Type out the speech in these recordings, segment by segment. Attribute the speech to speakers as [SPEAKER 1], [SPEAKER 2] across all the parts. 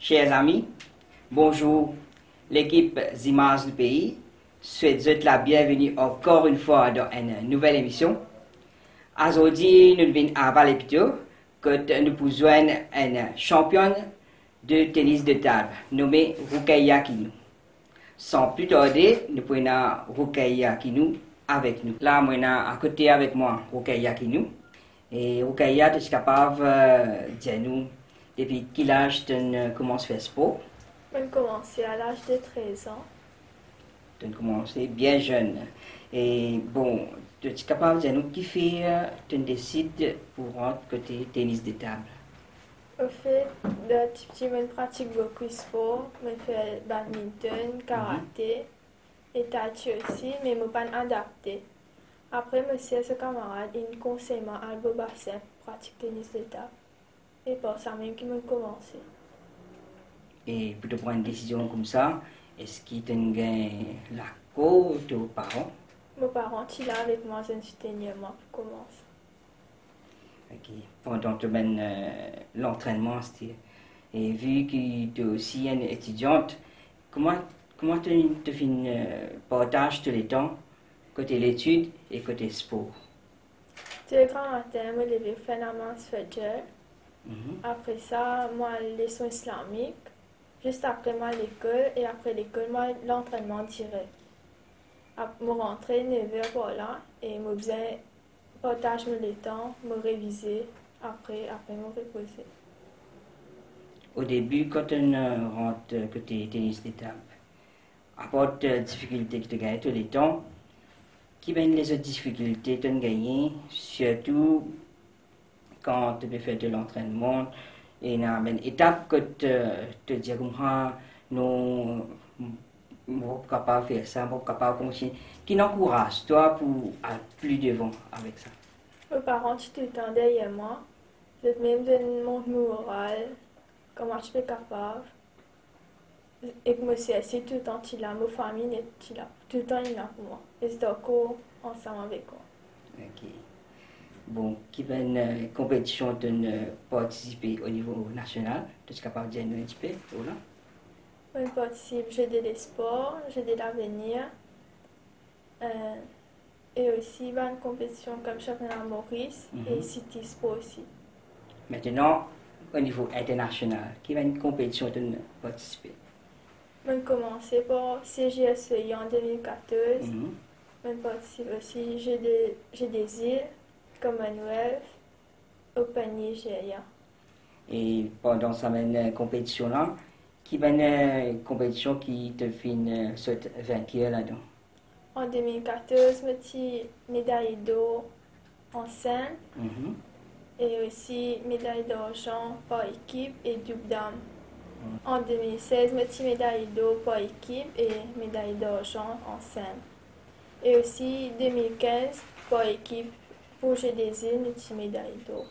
[SPEAKER 1] Chers amis, bonjour. L'équipe Images du pays souhaite la bienvenue encore une fois dans une nouvelle émission. Aujourd'hui, nous venons à Valépito que nous pouvons une championne de tennis de table nommée Rukaya Kinou. Sans plus tarder, nous prenons Rukaya Kinou avec nous. Là, moi, à côté avec moi, Rukaya Kinou. Et Rukaya, tu es capable de dire nous depuis quel âge tu commences à faire sport?
[SPEAKER 2] J'ai commencé à l'âge de 13 ans.
[SPEAKER 1] Tu as commencé bien jeune. Et bon, tu es capable de dire nous qui fait, tu décides pour rentrer côté tennis de table?
[SPEAKER 2] Au fait, depuis petit, je pratique beaucoup de sport. Je fais badminton, karaté et tai chi aussi, mais je ne suis pas adapté. Après, monsieur et ses camarades, ils me conseillent à le bassin pour pratiquer tennis de table. Et pour ça même qu'ils m'ont commencé.
[SPEAKER 1] Et pour te prendre une décision comme ça, est-ce qu'ils te gagnent la cause de vos parents?
[SPEAKER 2] Mes parents sont là avec moi, je suis moi pour commencer.
[SPEAKER 1] Ok. Pendant que l'entraînement, et vu que tu es aussi une étudiante, comment tu partages tous les temps, côté l'étude et côté sport?
[SPEAKER 2] Tous les grands matins, je me lève faire la masse fajr. Après ça, moi, les leçons islamiques. Juste après moi, l'école. Et après l'école, moi, l'entraînement direct. Je rentre 9h par là. Et je besoin partage le temps, me réviser. Après me reposer.
[SPEAKER 1] Au début, quand on rentre côté tennis de table, à part les difficultés que tu gagnes tous les temps, qui sont les autres difficultés que tu as gagnées, surtout quand tu fais de l'entraînement, et il y a une étape que tu dis comment nous sommes capables de faire ça, nous sommes capables de continuer, qui n'encourage toi pour aller plus devant avec ça?
[SPEAKER 2] Mes parents sont tout le temps derrière moi. Je même donne mon moral, comment je suis capable. Et que moi aussi, tout le temps, tu là, ma famille est là. Tout le temps, il est là pour moi. Et c'est encore ensemble avec moi.
[SPEAKER 1] Ok. Bon, qui va une compétition de participer au niveau national? Tu es capable de dire un petit peu? Voilà.
[SPEAKER 2] Je participe, j'ai de l'espoir, j'ai de l'avenir. Et aussi, il y a une compétition comme championnat Maurice et City Sport aussi.
[SPEAKER 1] Maintenant, au niveau international, qui va une compétition de participer?
[SPEAKER 2] Je commencé par CGSEI en 2014. Je participe aussi, j'ai des îles, Commonwealth, Open Nigeria.
[SPEAKER 1] Et pendant cette compétition-là, qui va une compétition qui te fait cette vainqueur là-dedans?
[SPEAKER 2] En 2014, je suis médaille d'or en scène et aussi médaille d'argent par équipe et double dame. En 2016, je suis médaille d'or par équipe et médaille d'argent en scène. Et aussi 2015, par équipe, pour Jeux des îles, je suis médaille d'or.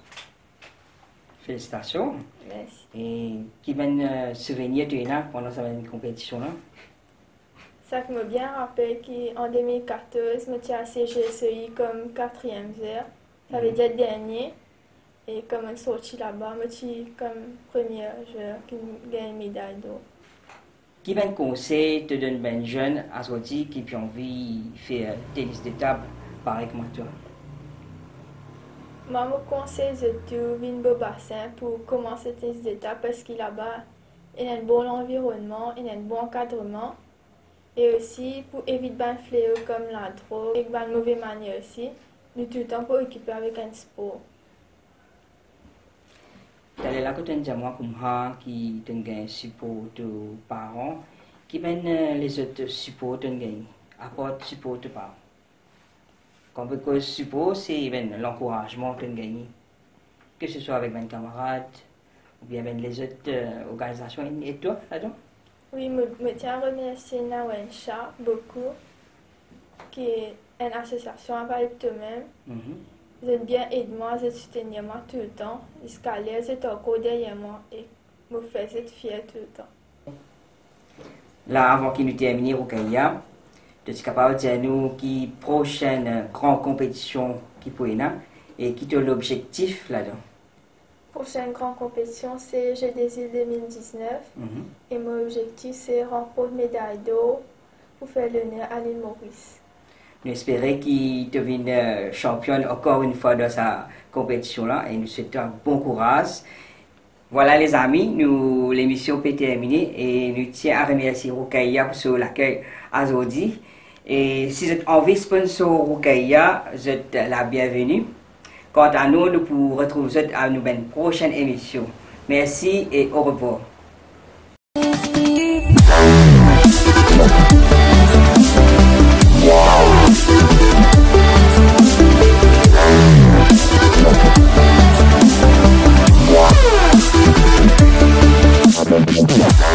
[SPEAKER 1] Félicitations.
[SPEAKER 2] Merci.
[SPEAKER 1] Et qui va un souvenir tu as pendant cette compétition-là?
[SPEAKER 2] Ça que me bien rappelle qu'en 2014, je suis à CGSEI comme 4e heure. Ça veut dire dernier. Et comme je suis sorti là-bas, je suis comme premier joueur qui gagne une médaille d'or.
[SPEAKER 1] Qui va un conseil te donne ben jeune à sortir qui a envie de faire tennis de table pareil comme toi?
[SPEAKER 2] Moi, je conseille de venir au bassin pour commencer le tennis de table parce que là-bas, il y a un bon environnement, il y a un bon encadrement. Et aussi pour éviter les fléaux comme la drogue et les mauvaises manières aussi, nous tout le temps pour occuper avec un sport.
[SPEAKER 1] Tu es là que tu as moi comme ça qui te gagne support de parents, qui mène les autres supports te gagne, apporte support de parents. Comme que support c'est l'encouragement que tu gagnes, que ce soit avec mes camarades ou bien avec les autres organisations et toi là-dedans?
[SPEAKER 2] Oui, je tiens à remercier Nawensha beaucoup, qui est une association à Valépito même. Vous êtes bien aidé moi, vous soutenez moi tout le temps. Jusqu'à l'air, vous êtes encore derrière moi et me faites fier tout le temps.
[SPEAKER 1] Là, avant qu'il nous termine, Rukaya, tu es capable de dire nous qui prochaine grande compétition qui pour et qui est l'objectif là-dedans?
[SPEAKER 2] Prochaine grande compétition, c'est Jeux des îles 2019. Et mon objectif, c'est remporter médaille d'or pour faire l'honneur à l'île Maurice.
[SPEAKER 1] Nous espérons qu'il devienne championne encore une fois dans sa compétition-là et nous souhaitons bon courage. Voilà les amis, l'émission peut terminer et nous tiens à remercier Roukaya pour l'accueil aujourd'hui. Et si vous avez envie de sponsor Roukaya, vous êtes la bienvenue. Quant à nous, nous pourrons retrouver à une prochaine émission. Merci et au revoir.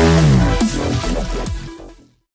[SPEAKER 3] Yeah.